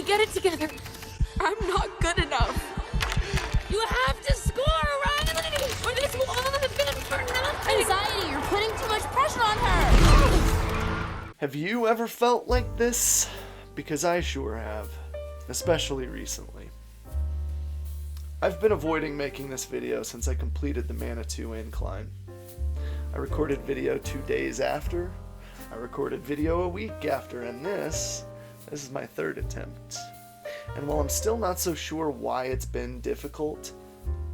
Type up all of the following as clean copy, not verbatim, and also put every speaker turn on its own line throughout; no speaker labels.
finally get it together. I'm not good enough. You have to score, Riley, or this will all have been for nothing.
Anxiety, you're putting too much pressure on her.
Have you ever felt like this? Because I sure have, especially recently. I've been avoiding making this video since I completed the Manitou Incline. I recorded video 2 days after, I recorded video a week after, and this is my third attempt. And while I'm still not so sure why it's been difficult,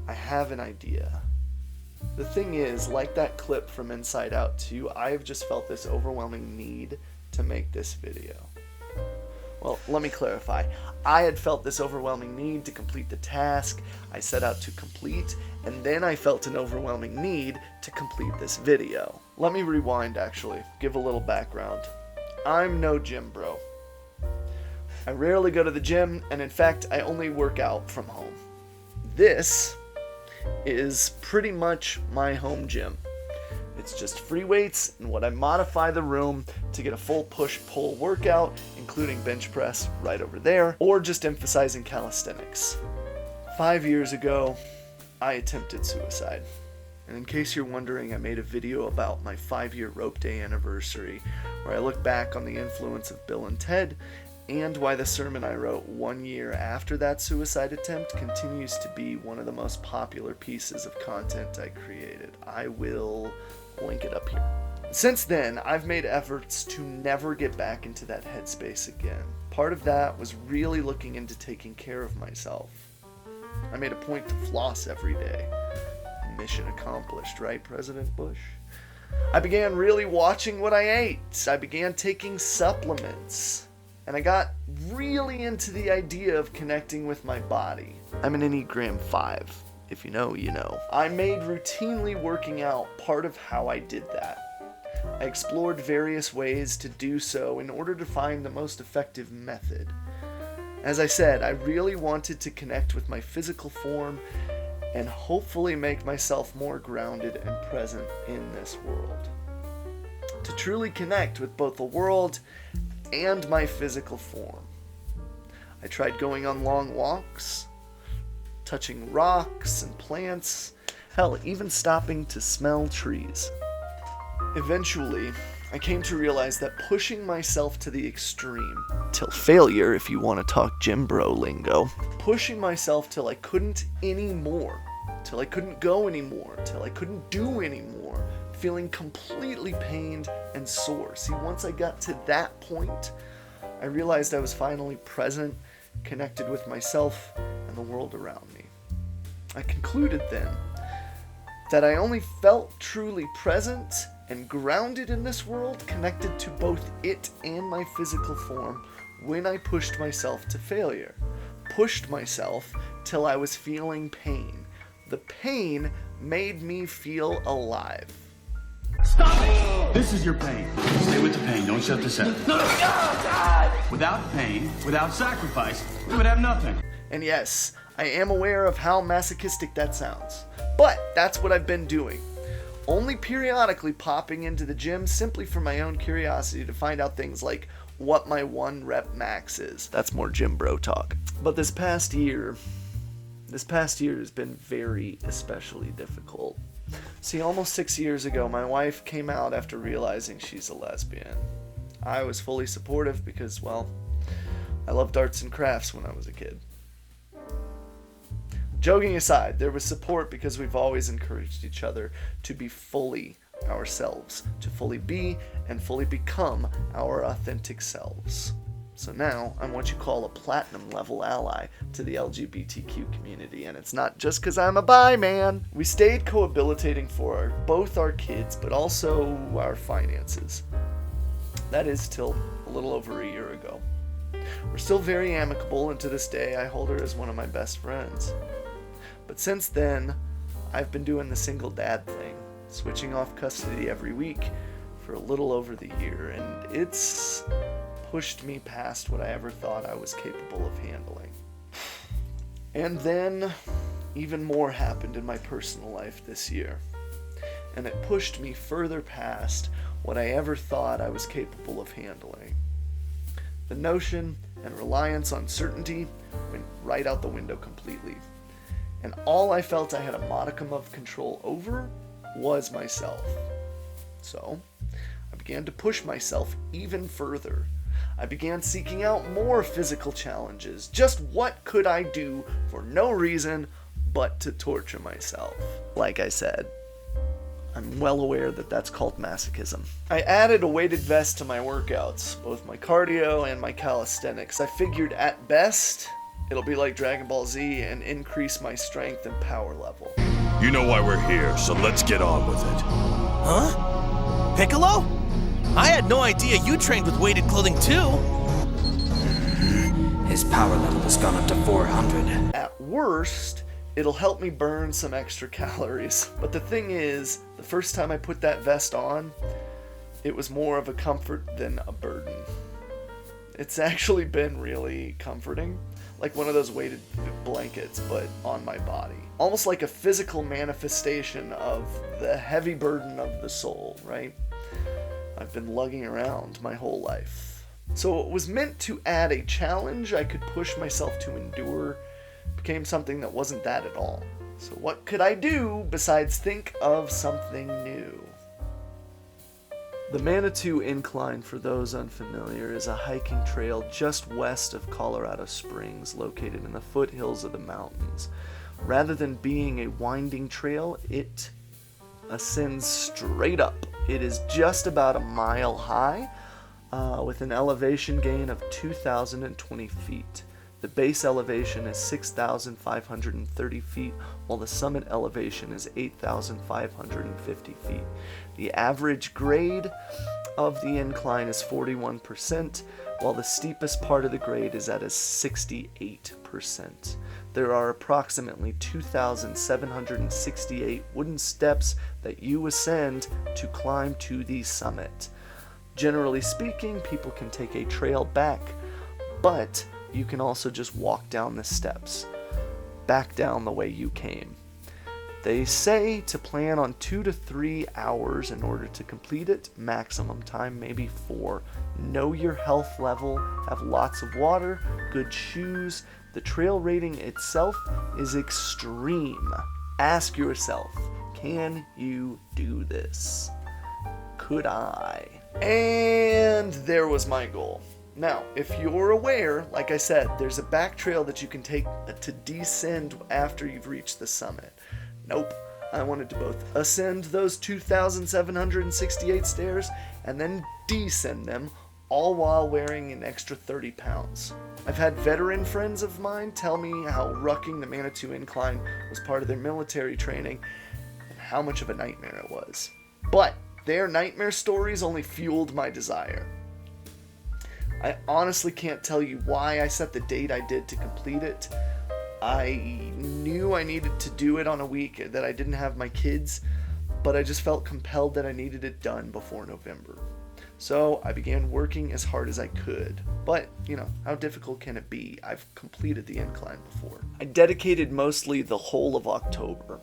I have an idea. The thing is, like that clip from Inside Out 2, I have just felt this overwhelming need to make this video. Well, let me clarify. I had felt this overwhelming need to complete the task I set out to complete, and then I felt an overwhelming need to complete this video. Let me rewind, actually, give a little background. I'm no gym bro. I rarely go to the gym, and in fact, I only work out from home. This is pretty much my home gym. It's just free weights and what I modify the room to get a full push-pull workout, including bench press right over there, or just emphasizing calisthenics. 5 years ago, I attempted suicide. And in case you're wondering, I made a video about my 5-year rope day anniversary, where I look back on the influence of Bill and Ted, and why the sermon I wrote 1 year after that suicide attempt continues to be one of the most popular pieces of content I created. I will link it up here. Since then, I've made efforts to never get back into that headspace again. Part of that was really looking into taking care of myself. I made a point to floss every day. Mission accomplished, right, President Bush? I began really watching what I ate. I began taking supplements. And I got really into the idea of connecting with my body. I'm an Enneagram 5. If you know, you know. I made routinely working out part of how I did that. I explored various ways to do so in order to find the most effective method. As I said, I really wanted to connect with my physical form and hopefully make myself more grounded and present in this world. To truly connect with both the world and my physical form. I tried going on long walks, touching rocks and plants, hell, even stopping to smell trees. Eventually, I came to realize that pushing myself to the extreme, till failure if you want to talk gym bro lingo, pushing myself till I couldn't anymore, till I couldn't go anymore, till I couldn't do anymore, feeling completely pained and sore. See, once I got to that point, I realized I was finally present, connected with myself and the world around me. I concluded then that I only felt truly present and grounded in this world, connected to both it and my physical form, when I pushed myself to failure. Pushed myself till I was feeling pain. The pain made me feel alive.
Stop it! This is your pain. Stay with the pain. Don't shut this out. No, God! Without pain, without sacrifice, we would have nothing.
And yes, I am aware of how masochistic that sounds. But that's what I've been doing. Only periodically popping into the gym simply for my own curiosity to find out things like what my 1 rep max is. That's more gym bro talk. But this past year has been very especially difficult. See, almost 6 years ago, my wife came out after realizing she's a lesbian. I was fully supportive because, well, I loved arts and crafts when I was a kid. Joking aside, there was support because we've always encouraged each other to be fully ourselves, to fully be and fully become our authentic selves. So now, I'm what you call a platinum level ally to the LGBTQ community, and it's not just because I'm a bi man. We stayed cohabitating for both our kids, but also our finances. That is till a little over a year ago. We're still very amicable, and to this day, I hold her as one of my best friends. But since then, I've been doing the single dad thing, switching off custody every week for a little over the year, and it's pushed me past what I ever thought I was capable of handling. And then, even more happened in my personal life this year, and it pushed me further past what I ever thought I was capable of handling. The notion and reliance on certainty went right out the window completely. And all I felt I had a modicum of control over was myself. So, I began to push myself even further. I began seeking out more physical challenges. Just what could I do for no reason but to torture myself? Like I said, I'm well aware that that's called masochism. I added a weighted vest to my workouts, both my cardio and my calisthenics. I figured at best, it'll be like Dragon Ball Z and increase my strength and power level.
You know why we're here, so let's get on with it.
Huh? Piccolo? I had no idea you trained with weighted clothing too.
His power level has gone up to 400.
At worst, it'll help me burn some extra calories. But the thing is, the first time I put that vest on, it was more of a comfort than a burden. It's actually been really comforting. Like one of those weighted blankets, but on my body. Almost like a physical manifestation of the heavy burden of the soul, right? I've been lugging around my whole life. So it was meant to add a challenge I could push myself to endure. It became something that wasn't that at all. So what could I do besides think of something new? The Manitou Incline, for those unfamiliar, is a hiking trail just west of Colorado Springs, located in the foothills of the mountains. Rather than being a winding trail, it ascends straight up. It is just about a mile high, with an elevation gain of 2,020 feet. The base elevation is 6,530 feet, while the summit elevation is 8,550 feet. The average grade of the incline is 41%, while the steepest part of the grade is at a 68%. There are approximately 2,768 wooden steps that you ascend to climb to the summit. Generally speaking, people can take a trail back, but you can also just walk down the steps, back down the way you came. They say to plan on 2 to 3 hours in order to complete it, maximum time maybe 4. Know your health level, have lots of water, good shoes. The trail rating itself is extreme. Ask yourself, can you do this? Could I? And there was my goal. Now, if you're aware, like I said, there's a back trail that you can take to descend after you've reached the summit. Nope. I wanted to both ascend those 2,768 stairs and then descend them, all while wearing an extra 30 pounds. I've had veteran friends of mine tell me how rucking the Manitou Incline was part of their military training and how much of a nightmare it was. But their nightmare stories only fueled my desire. I honestly can't tell you why I set the date I did to complete it. I knew I needed to do it on a week that I didn't have my kids, but I just felt compelled that I needed it done before November. So I began working as hard as I could. But, how difficult can it be? I've completed the incline before. I dedicated mostly the whole of October.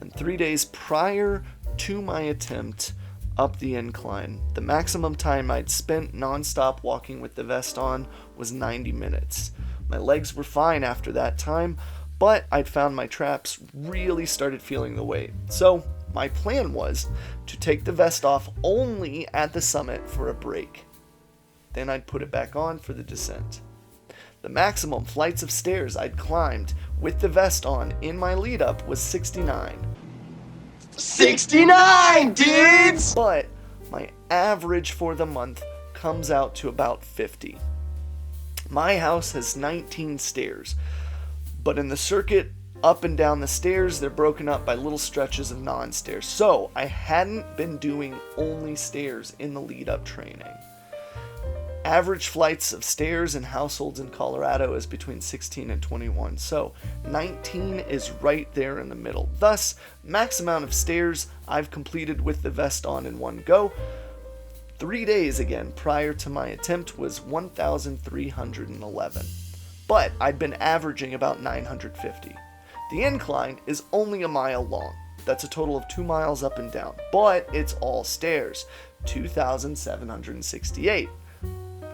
And 3 days prior to my attempt up the incline, the maximum time I'd spent non-stop walking with the vest on was 90 minutes. My legs were fine after that time, but I'd found my traps really started feeling the weight. So my plan was to take the vest off only at the summit for a break. Then I'd put it back on for the descent. The maximum flights of stairs I'd climbed with the vest on in my lead up was 69.
69, dudes!
But my average for the month comes out to about 50. My house has 19 stairs, but in the circuit up and down the stairs, they're broken up by little stretches of non-stairs. So I hadn't been doing only stairs in the lead-up training. Average flights of stairs in households in Colorado is between 16 and 21, so 19 is right there in the middle. Thus, max amount of stairs I've completed with the vest on in one go. 3 days again prior to my attempt was 1,311, but I'd been averaging about 950. The incline is only a mile long. That's a total of 2 miles up and down, but it's all stairs, 2,768.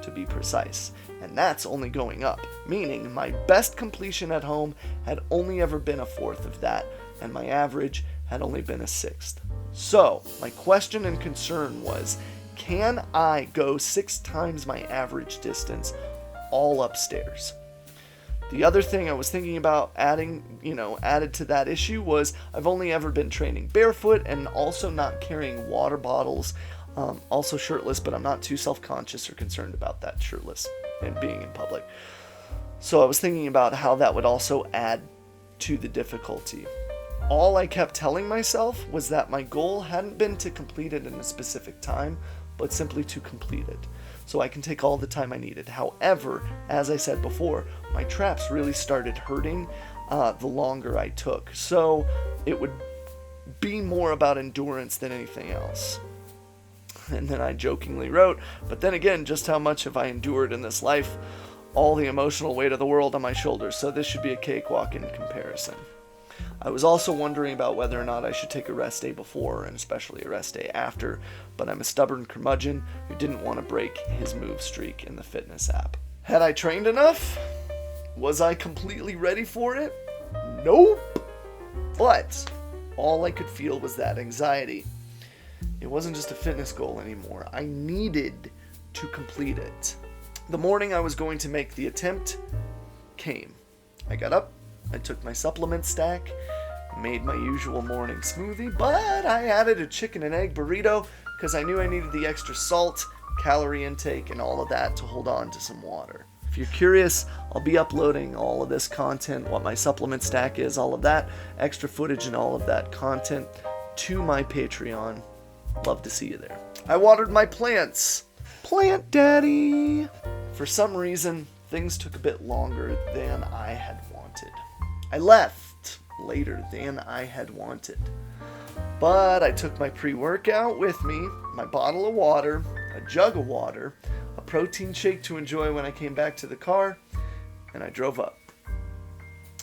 to be precise. And that's only going up, meaning my best completion at home had only ever been a fourth of that, and my average had only been a sixth. So, my question and concern was, can I go 6 times my average distance all upstairs? The other thing I was thinking about added to that issue was I've only ever been training barefoot and also not carrying water bottles, also shirtless, but I'm not too self-conscious or concerned about that shirtless and being in public. So I was thinking about how that would also add to the difficulty. All I kept telling myself was that my goal hadn't been to complete it in a specific time, but simply to complete it, so I can take all the time I needed. However, as I said before, my traps really started hurting the longer I took, so it would be more about endurance than anything else. And then I jokingly wrote, but then again, just how much have I endured in this life? All the emotional weight of the world on my shoulders, so this should be a cakewalk in comparison. I was also wondering about whether or not I should take a rest day before, and especially a rest day after, but I'm a stubborn curmudgeon who didn't want to break his move streak in the fitness app. Had I trained enough? Was I completely ready for it? Nope. But all I could feel was that anxiety. It wasn't just a fitness goal anymore. I needed to complete it. The morning I was going to make the attempt came. I got up, I took my supplement stack, made my usual morning smoothie, but I added a chicken and egg burrito because I knew I needed the extra salt, calorie intake, and all of that to hold on to some water. If you're curious, I'll be uploading all of this content, what my supplement stack is, all of that, extra footage and all of that content to my Patreon. Love to see you there. I watered my plants. Plant Daddy! For some reason, things took a bit longer than I had wanted. I left later than I had wanted. But I took my pre-workout with me, my bottle of water, a jug of water, a protein shake to enjoy when I came back to the car, and I drove up.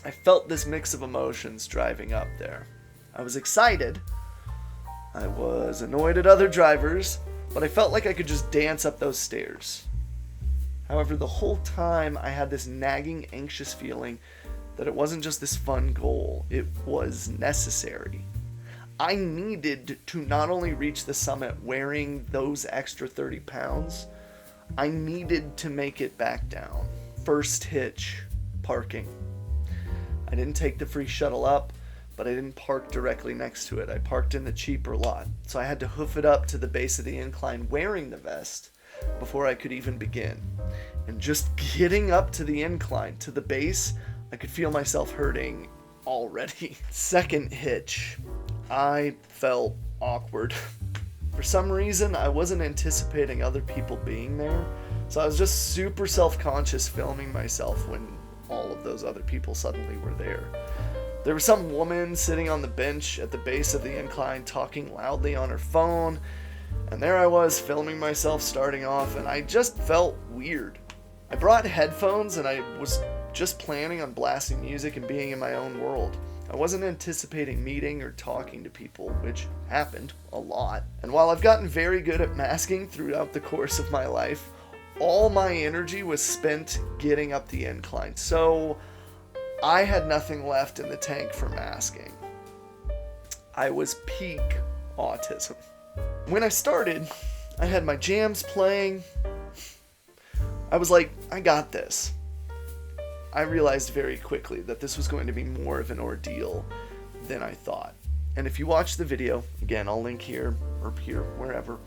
I felt this mix of emotions driving up there. I was excited. I was annoyed at other drivers, but I felt like I could just dance up those stairs. However, the whole time I had this nagging, anxious feeling that it wasn't just this fun goal, it was necessary. I needed to not only reach the summit wearing those extra 30 pounds, I needed to make it back down. First hitch, parking. I didn't take the free shuttle up, but I didn't park directly next to it. I parked in the cheaper lot, so I had to hoof it up to the base of the incline wearing the vest before I could even begin. And just getting up to the incline, to the base, I could feel myself hurting already. Second hitch, I felt awkward. For some reason, I wasn't anticipating other people being there, so I was just super self-conscious filming myself when all of those other people suddenly were there. There was some woman sitting on the bench at the base of the incline talking loudly on her phone, and there I was filming myself starting off, and I just felt weird. I brought headphones and I was just planning on blasting music and being in my own world. I wasn't anticipating meeting or talking to people, which happened a lot. And while I've gotten very good at masking throughout the course of my life, all my energy was spent getting up the incline, so I had nothing left in the tank for masking. I was peak autism. When I started, I had my jams playing. I was like, I got this. I realized very quickly that this was going to be more of an ordeal than I thought. And if you watch the video, again, I'll link here or here, wherever,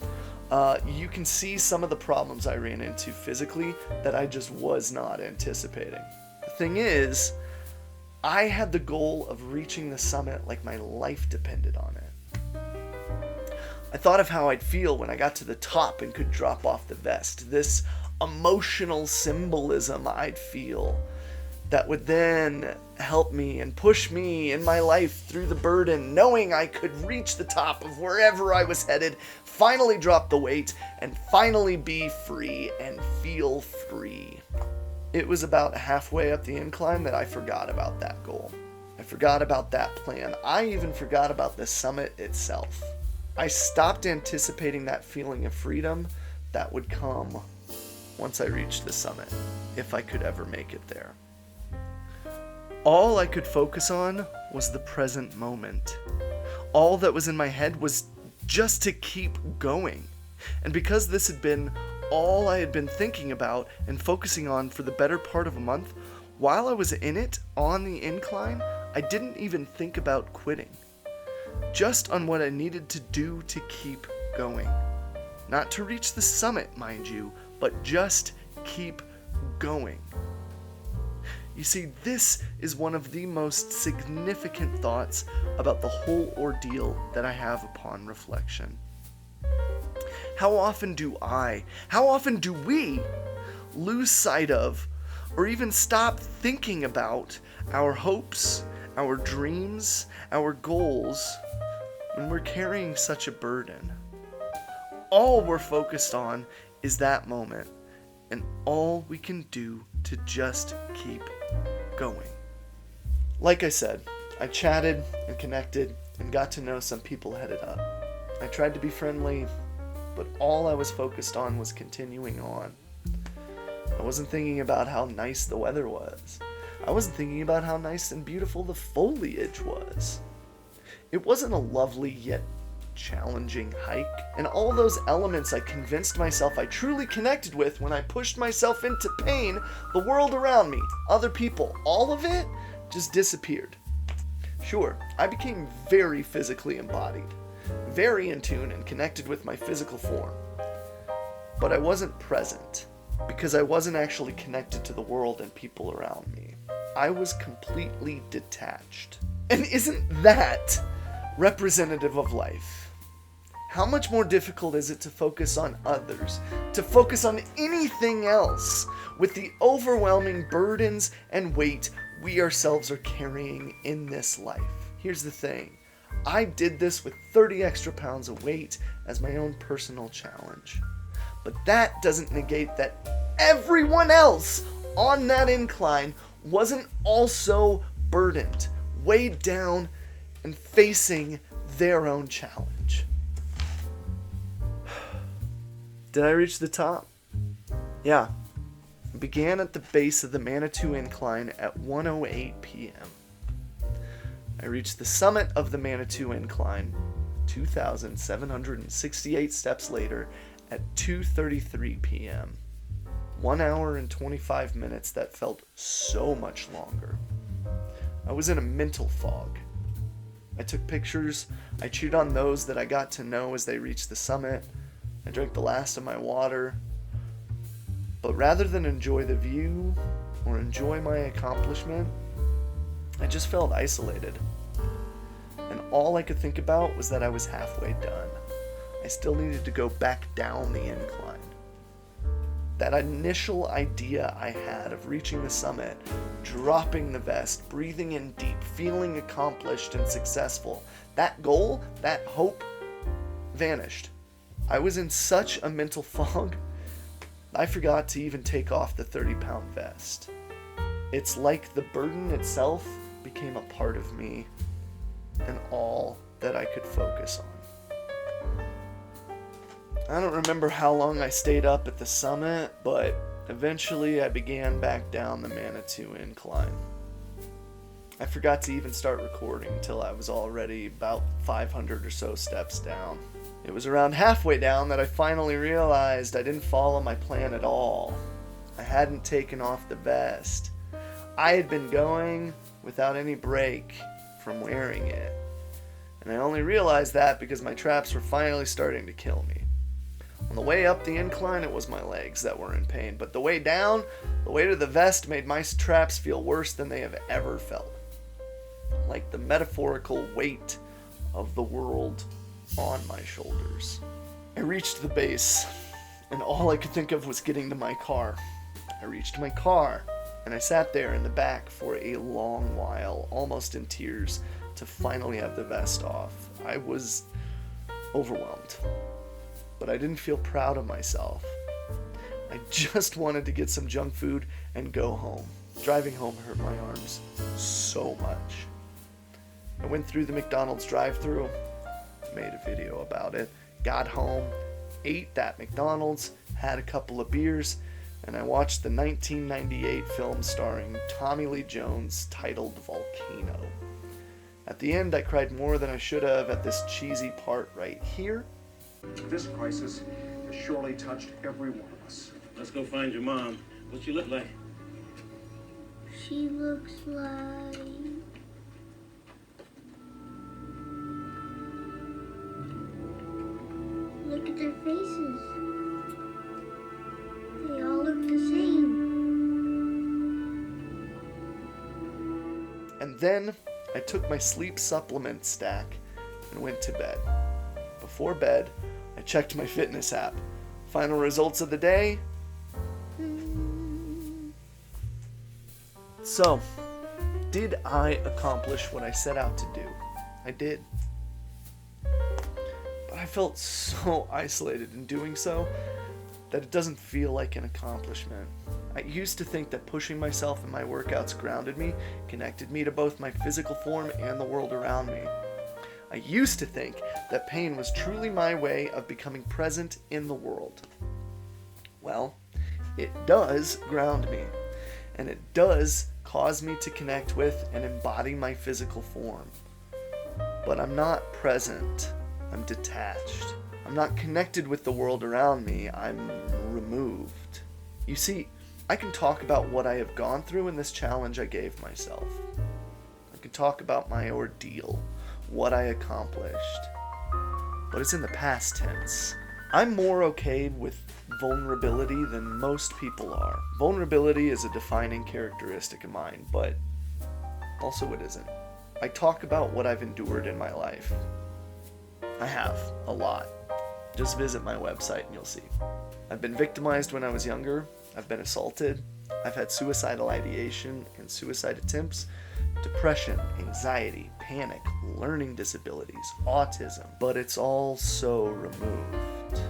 you can see some of the problems I ran into physically that I just was not anticipating. The thing is, I had the goal of reaching the summit like my life depended on it. I thought of how I'd feel when I got to the top and could drop off the vest. This emotional symbolism I'd feel that would then help me and push me in my life through the burden, knowing I could reach the top of wherever I was headed, finally drop the weight, and finally be free and feel free. It was about halfway up the incline that I forgot about that goal. I forgot about that plan. I even forgot about the summit itself. I stopped anticipating that feeling of freedom that would come once I reached the summit, if I could ever make it there. All I could focus on was the present moment. All that was in my head was just to keep going. And because this had been all I had been thinking about and focusing on for the better part of a month, while I was in it, on the incline, I didn't even think about quitting. Just on what I needed to do to keep going. Not to reach the summit, mind you, but just keep going. You see, this is one of the most significant thoughts about the whole ordeal that I have upon reflection. How often do we lose sight of, or even stop thinking about our hopes, our dreams, our goals, when we're carrying such a burden? All we're focused on is that moment, and all we can do to just keep going. Like I said, I chatted and connected and got to know some people headed up. I tried to be friendly, but all I was focused on was continuing on. I wasn't thinking about how nice the weather was. I wasn't thinking about how nice and beautiful the foliage was. It wasn't a lovely yet challenging hike, and all those elements I convinced myself I truly connected with when I pushed myself into pain, the world around me, other people, all of it just disappeared. Sure, I became very physically embodied, very in tune and connected with my physical form, but I wasn't present because I wasn't actually connected to the world and people around me. I was completely detached. And isn't that representative of life? How much more difficult is it to focus on others, to focus on anything else, with the overwhelming burdens and weight we ourselves are carrying in this life? Here's the thing. I did this with 30 extra pounds of weight as my own personal challenge. But that doesn't negate that everyone else on that incline wasn't also burdened, weighed down, and facing their own challenge. Did I reach the top? Yeah. I began at the base of the Manitou Incline at 1:08 p.m. I reached the summit of the Manitou Incline, 2,768 steps later, at 2:33 p.m. 1 hour and 25 minutes that felt so much longer. I was in a mental fog. I took pictures, I chewed on those that I got to know as they reached the summit, I drank the last of my water, but rather than enjoy the view or enjoy my accomplishment, I just felt isolated. And all I could think about was that I was halfway done. I still needed to go back down the incline. That initial idea I had of reaching the summit, dropping the vest, breathing in deep, feeling accomplished and successful, that goal, that hope, vanished. I was in such a mental fog, I forgot to even take off the 30-pound vest. It's like the burden itself became a part of me and all that I could focus on. I don't remember how long I stayed up at the summit, but eventually I began back down the Manitou Incline. I forgot to even start recording until I was already about 500 or so steps down. It was around halfway down that I finally realized I didn't follow my plan at all. I hadn't taken off the vest. I had been going without any break from wearing it. And I only realized that because my traps were finally starting to kill me. On the way up the incline, it was my legs that were in pain, but the way down, the weight of the vest made my traps feel worse than they have ever felt. Like the metaphorical weight of the world on my shoulders. I reached the base, and all I could think of was getting to my car. I reached my car, and I sat there in the back for a long while, almost in tears, to finally have the vest off. I was overwhelmed, but I didn't feel proud of myself. I just wanted to get some junk food and go home. Driving home hurt my arms so much. I went through the McDonald's drive-thru, made a video about it, got home, ate that McDonald's, had a couple of beers, and I watched the 1998 film starring Tommy Lee Jones titled Volcano. At the end, I cried more than I should have at this cheesy part right here.
This crisis has surely touched every one of us.
Let's go find your mom. What she look like?
She looks like... Look at their faces. They all look the same.
And then I took my sleep supplement stack and went to bed. Before bed, I checked my fitness app. Final results of the day. So, did I accomplish what I set out to do? I did. But I felt so isolated in doing so that it doesn't feel like an accomplishment. I used to think that pushing myself in my workouts grounded me, connected me to both my physical form and the world around me. I used to think that pain was truly my way of becoming present in the world. Well, it does ground me, and it does cause me to connect with and embody my physical form. But I'm not present. I'm detached. I'm not connected with the world around me. I'm removed. You see, I can talk about what I have gone through in this challenge I gave myself. I can talk about my ordeal, what I accomplished. But it's in the past tense. I'm more okay with vulnerability than most people are. Vulnerability is a defining characteristic of mine, but also it isn't. I talk about what I've endured in my life. I have, a lot. Just visit my website and you'll see. I've been victimized when I was younger. I've been assaulted. I've had suicidal ideation and suicide attempts, depression, anxiety, panic, learning disabilities, autism, but it's all so removed.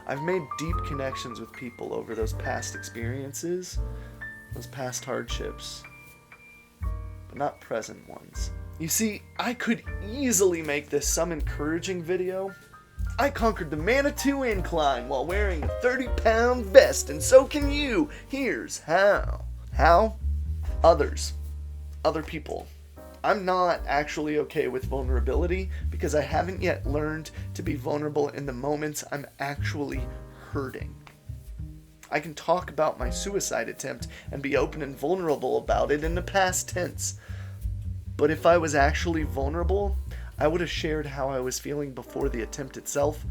I've made deep connections with people over those past experiences, those past hardships, but not present ones. You see, I could easily make this some encouraging video. I conquered the Manitou Incline while wearing a 30-pound vest, and so can you. Here's how. How? Others. Other people. I'm not actually okay with vulnerability because I haven't yet learned to be vulnerable in the moments I'm actually hurting. I can talk about my suicide attempt and be open and vulnerable about it in the past tense. But if I was actually vulnerable, I would have shared how I was feeling before the attempt itself,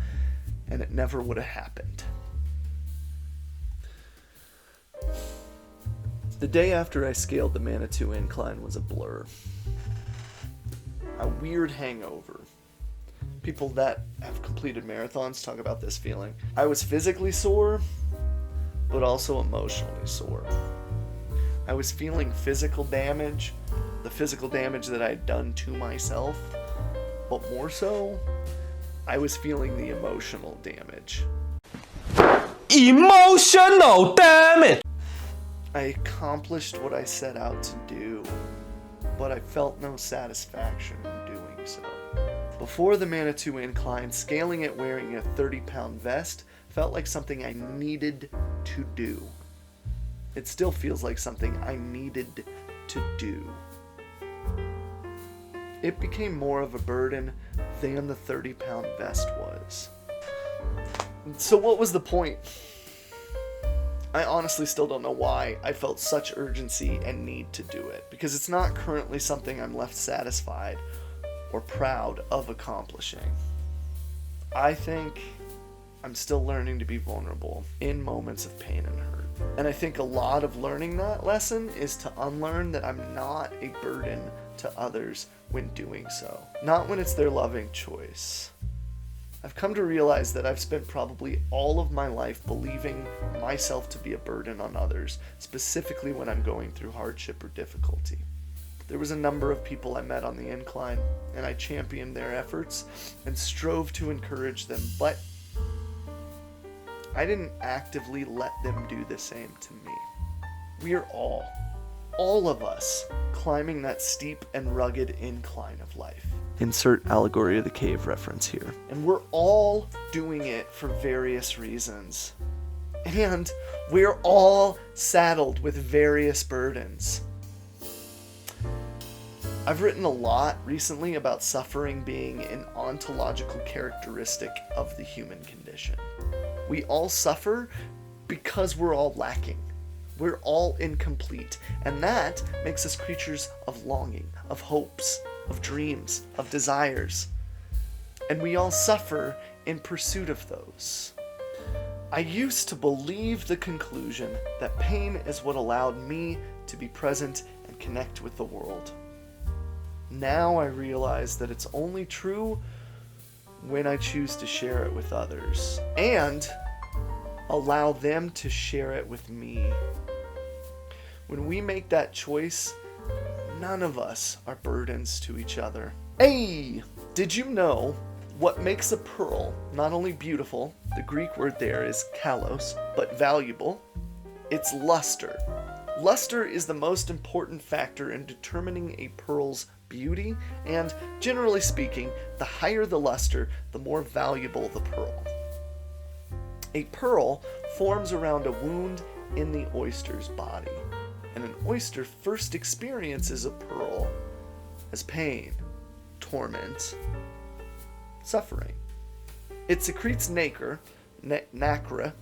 and it never would have happened. The day after I scaled the Manitou Incline was a blur. A weird hangover. People that have completed marathons talk about this feeling. I was physically sore, but also emotionally sore. I was feeling physical damage, the physical damage that I had done to myself, but more so, I was feeling the emotional damage.
Emotional damage!
I accomplished what I set out to do, but I felt no satisfaction in doing so. Before the Manitou Incline, scaling it wearing a 30-pound vest felt like something I needed to do. It still feels like something I needed to do. It became more of a burden than the 30-pound vest was. So what was the point? I honestly still don't know why I felt such urgency and need to do it, because it's not currently something I'm left satisfied or proud of accomplishing. I think I'm still learning to be vulnerable in moments of pain and hurt. And I think a lot of learning that lesson is to unlearn that I'm not a burden to others when doing so. Not when it's their loving choice. I've come to realize that I've spent probably all of my life believing myself to be a burden on others, specifically when I'm going through hardship or difficulty. There was a number of people I met on the incline, and I championed their efforts and strove to encourage them, but I didn't actively let them do the same to me. We are all of us, climbing that steep and rugged incline of life. Insert Allegory of the Cave reference here. And we're all doing it for various reasons. And we're all saddled with various burdens. I've written a lot recently about suffering being an ontological characteristic of the human condition. We all suffer because we're all lacking. We're all incomplete, and that makes us creatures of longing, of hopes, of dreams, of desires. And we all suffer in pursuit of those. I used to believe the conclusion that pain is what allowed me to be present and connect with the world. Now I realize that it's only true when I choose to share it with others and allow them to share it with me. When we make that choice, none of us are burdens to each other. Hey! Did you know what makes a pearl not only beautiful, the Greek word there is kalos, but valuable? It's luster. Luster is the most important factor in determining a pearl's beauty, and generally speaking, the higher the luster, the more valuable the pearl. A pearl forms around a wound in the oyster's body, and an oyster first experiences a pearl as pain, torment, suffering. It secretes nacre, nacre,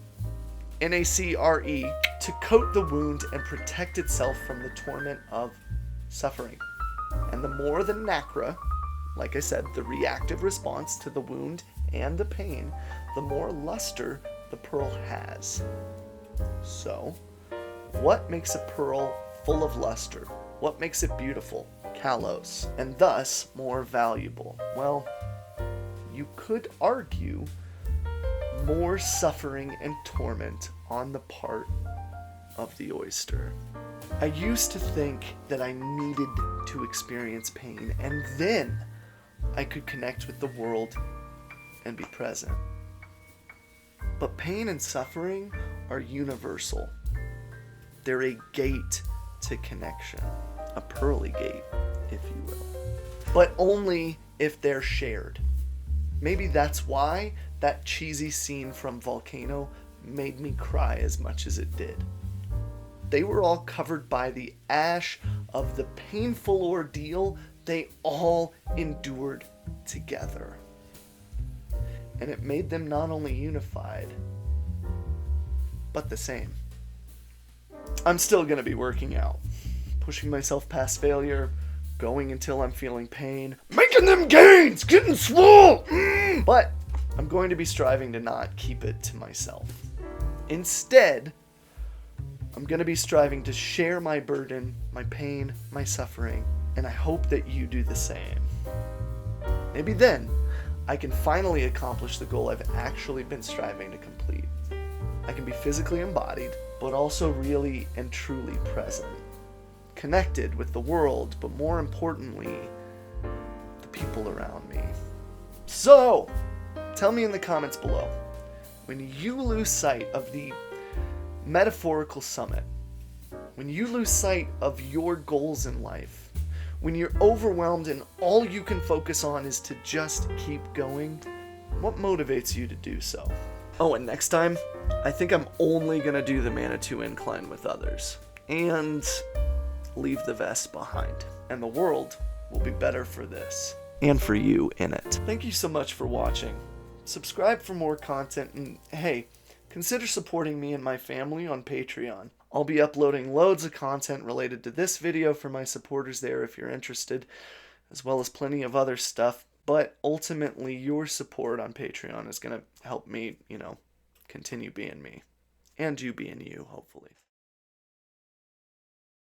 N-A-C-R-E, to coat the wound and protect itself from the torment of suffering. And the more the nacre, like I said, the reactive response to the wound and the pain, the more luster the pearl has. So, what makes a pearl full of luster? What makes it beautiful, kalos, and thus more valuable? Well, you could argue more suffering and torment on the part of the oyster. I used to think that I needed to experience pain, and then I could connect with the world and be present. But pain and suffering are universal. They're a gate to connection, a pearly gate, if you will. But only if they're shared. Maybe that's why that cheesy scene from Volcano made me cry as much as it did. They were all covered by the ash of the painful ordeal they all endured together. And it made them not only unified, but the same. I'm still going to be working out, pushing myself past failure, going until I'm feeling pain, making them gains, getting swole! But I'm going to be striving to not keep it to myself. Instead, I'm going to be striving to share my burden, my pain, my suffering, and I hope that you do the same. Maybe then, I can finally accomplish the goal I've actually been striving to complete. I can be physically embodied, but also really and truly present. Connected with the world, but more importantly, the people around me. So, tell me in the comments below, when you lose sight of the metaphorical summit, when you lose sight of your goals in life, when you're overwhelmed and all you can focus on is to just keep going, what motivates you to do so? Oh, and next time, I think I'm only gonna do the Manitou Incline with others, and leave the vest behind. And the world will be better for this, and for you in it. Thank you so much for watching. Subscribe for more content, and hey, consider supporting me and my family on Patreon. I'll be uploading loads of content related to this video for my supporters there if you're interested, as well as plenty of other stuff, but ultimately your support on Patreon is going to help me, continue being me, and you being you, hopefully.